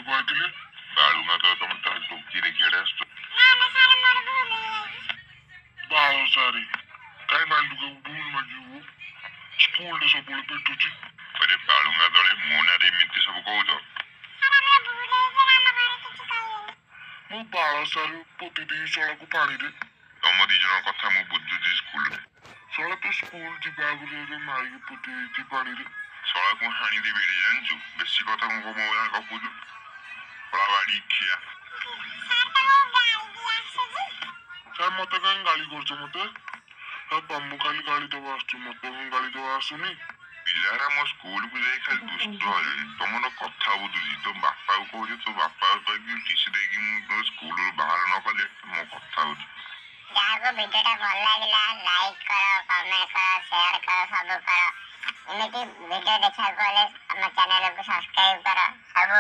को आइथिले बाळुंगा तो तुम ता टोकी देखि एडे आस्तो बाळो सारी काई बांडू को भूल मजू स्कूल रे सब बोले पेटुची अरे बाळुंगा दळे मोनारे मिति सब कहू मु बाळो सारी पोती दी चला को पानी रे तम दी जन कथा मु बुझुजी स्कूल रे चला तो स्कूल जिबा गुरे रे माई की पोती दी पानी रे चला को हानी दे बेरे जानजु बेसी कथा को मोना गपुजु बड़ा बाड़ी खिया सर मत कहीं गाली करछ मते तमु खाली गाली दबा आसछु मते गाली दबा आसुनी पिलारा मो स्कूल को जाई खाली दुष्ट होले तमनो कथा बुझुजी तो बापा को कहजे तो बापा कहि टीसी देगी मु तो स्कूल रो बाहर न कले मो कथा बुझ जाको वीडियोटा भल लागिला लाइक करो कमेंट करो शेयर करो सब करो एमिति वीडियो देखा गले हम चैनल को सब्सक्राइब करो सब